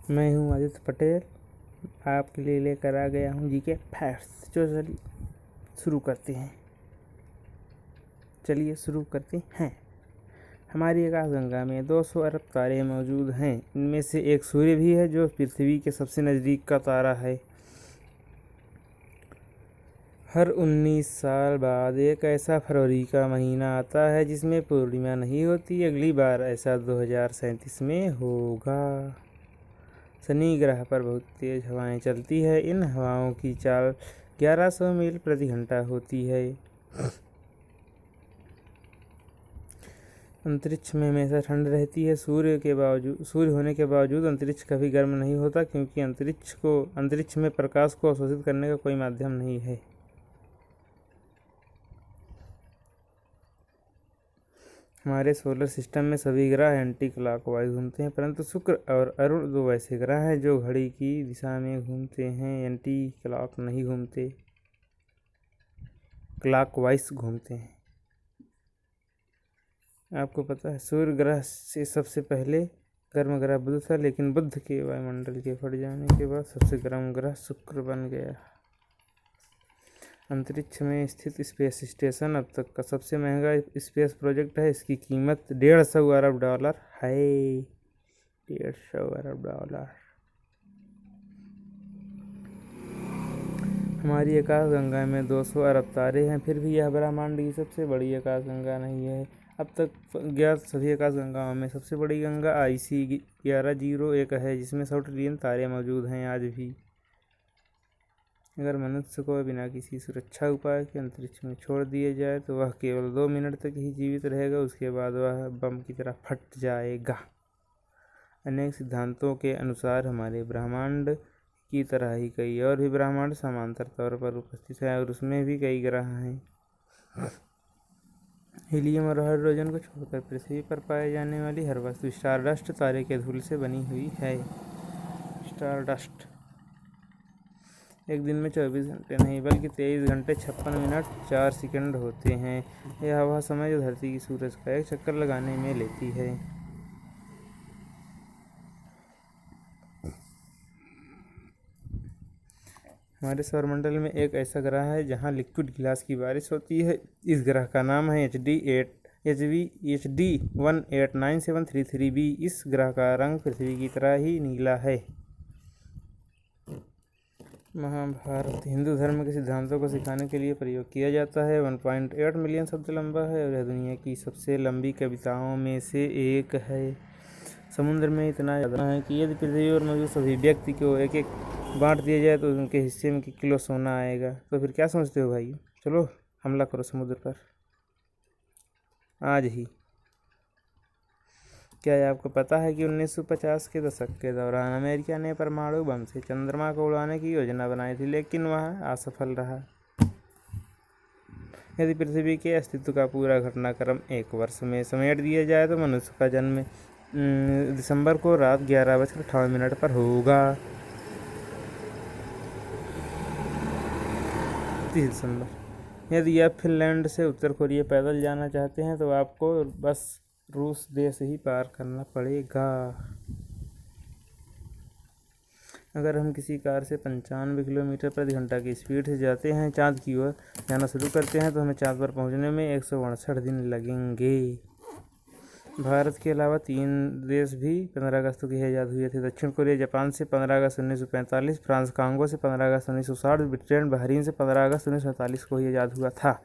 मैं हूँ आदित्य पटेल, आपके लिए लेकर आ गया हूँ जीके फैक्ट्स। चलिए शुरू करते हैं। हमारी आकाशगंगा में 200 अरब तारे मौजूद हैं। इनमें से एक सूर्य भी है जो पृथ्वी के सबसे नज़दीक का तारा है। हर 19 साल बाद एक ऐसा फरवरी का महीना आता है जिसमें पूर्णिमा नहीं होती। अगली बार ऐसा 2037 में होगा। शनि ग्रह पर बहुत तेज हवाएं चलती है। इन हवाओं की चाल 1100 मील प्रति घंटा होती है। अंतरिक्ष में हमेशा ठंड रहती है। सूर्य होने के बावजूद अंतरिक्ष कभी गर्म नहीं होता, क्योंकि अंतरिक्ष में प्रकाश को अवशोषित करने का कोई माध्यम नहीं है। हमारे सोलर सिस्टम में सभी ग्रह एंटी क्लॉकवाइज घूमते हैं, परंतु शुक्र और अरुण 2 ऐसे ग्रह हैं जो घड़ी की दिशा में घूमते हैं, एंटी क्लॉक नहीं घूमते, क्लॉकवाइज घूमते हैं। आपको पता है सूर्य ग्रह से सबसे पहले गर्म ग्रह बुध था, लेकिन बुध के वायुमंडल के फट जाने के बाद सबसे गर्म ग्रह शुक्र बन गया। अंतरिक्ष में स्थित स्पेस स्टेशन अब तक का सबसे महंगा स्पेस प्रोजेक्ट है। इसकी कीमत $150 अरब है। $150 अरब। हमारी आकाशगंगा में 200 अरब तारे हैं, फिर भी यह ब्रह्मांड की सबसे बड़ी आकाशगंगा नहीं है। अब तक ज्ञात सभी आकाशगंगाओं में सबसे बड़ी गंगा IC 1101 है, जिसमें 100 ट्रिलियन तारे मौजूद हैं आज भी। अगर मनुष्य को बिना किसी सुरक्षा उपाय के अंतरिक्ष में छोड़ दिया जाए तो वह केवल 2 मिनट तक ही जीवित रहेगा। उसके बाद वह बम की तरह फट जाएगा। अनेक सिद्धांतों के अनुसार हमारे ब्रह्मांड की तरह ही कई और भी ब्रह्मांड समांतर तौर पर उपस्थित है, और उसमें भी कई ग्रह हैं। हीलियम और हाइड्रोजन को छोड़कर पृथ्वी पर पाए जाने वाली हर वस्तु स्टारडस्ट तारे के धूल से बनी हुई है। स्टारडस्ट एक दिन में 24 घंटे नहीं बल्कि 23 घंटे 56 मिनट 4 सेकंड होते हैं। यह वह समय जो धरती की सूरज का एक चक्कर लगाने में लेती है। हमारे सौरमंडल में एक ऐसा ग्रह है जहां लिक्विड गिलास की बारिश होती है। इस ग्रह का नाम है HD 189733b। इस ग्रह का रंग पृथ्वी की तरह ही नीला है। महाभारत हिंदू धर्म के सिद्धांतों को सिखाने के लिए प्रयोग किया जाता है। 1.8 मिलियन शब्द लंबा है और यह दुनिया की सबसे लंबी कविताओं में से एक है। समुद्र में इतना ज़्यादा है कि यदि पृथ्वी और मौजूद सभी व्यक्ति को एक एक बांट दिया जाए तो उनके हिस्से में किलो सोना आएगा। तो फिर क्या समझते हो भाई? चलो हमला करो समुद्र पर आज ही। क्या आपको पता है कि 1950 के दशक के दौरान अमेरिका ने परमाणु बम से चंद्रमा को उड़ाने की योजना बनाई थी, लेकिन वह असफल रहा। यदि पृथ्वी के अस्तित्व का पूरा घटनाक्रम 1 वर्ष में समेट दिया जाए तो मनुष्य का जन्म दिसंबर को रात 11:58 पर होगा। 30 दिसंबर। यदि आप फिनलैंड से उत्तर कोरिया पैदल जाना चाहते हैं तो आपको बस रूस देश ही पार करना पड़ेगा। अगर हम किसी कार से 95 किलोमीटर प्रति घंटा की स्पीड से जाते हैं, चाँद की ओर जाना शुरू करते हैं, तो हमें चाँद पर पहुंचने में 168 दिन लगेंगे। भारत के अलावा 3 देश भी 15 अगस्त को ही आज़ाद हुए थे। दक्षिण कोरिया जापान से 15 अगस्त 1945, फ्रांस कांगो से 15 अगस्त 1960, ब्रिटेन बहरीन से 15 अगस्त 1947 को ही आज़ाद हुआ था।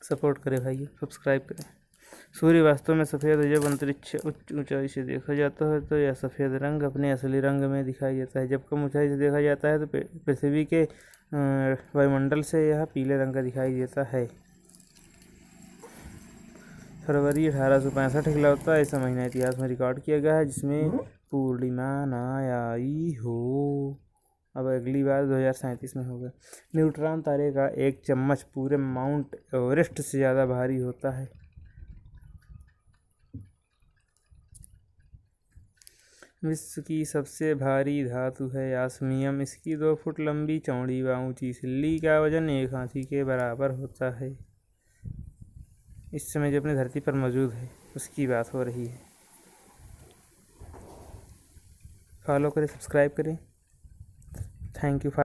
सपोर्ट करें भाई, सब्सक्राइब करें। सूर्य वास्तव में सफ़ेद है। जब अंतरिक्ष उच्च ऊंचाई से देखा जाता है तो यह सफ़ेद रंग अपने असली रंग में दिखाई देता है। जब कम ऊंचाई से देखा जाता है तो पृथ्वी के वायुमंडल से यह पीले रंग का दिखाई देता है। फरवरी 1865 इकलौता ऐसा महीना इतिहास में रिकॉर्ड किया गया है जिसमें पूर्णिमा ना आई हो। अब अगली बार 2037 में होगा। न्यूट्रॉन तारे का एक चम्मच पूरे माउंट एवरेस्ट से ज़्यादा भारी होता है। विश्व की सबसे भारी धातु है ऑस्मियम। इसकी 2 फुट लंबी चौड़ी व ऊंची सिल्ली का वजन 1 हाथी के बराबर होता है। इस समय जो अपनी धरती पर मौजूद है उसकी बात हो रही है। फॉलो करें, सब्सक्राइब करें। Thank you for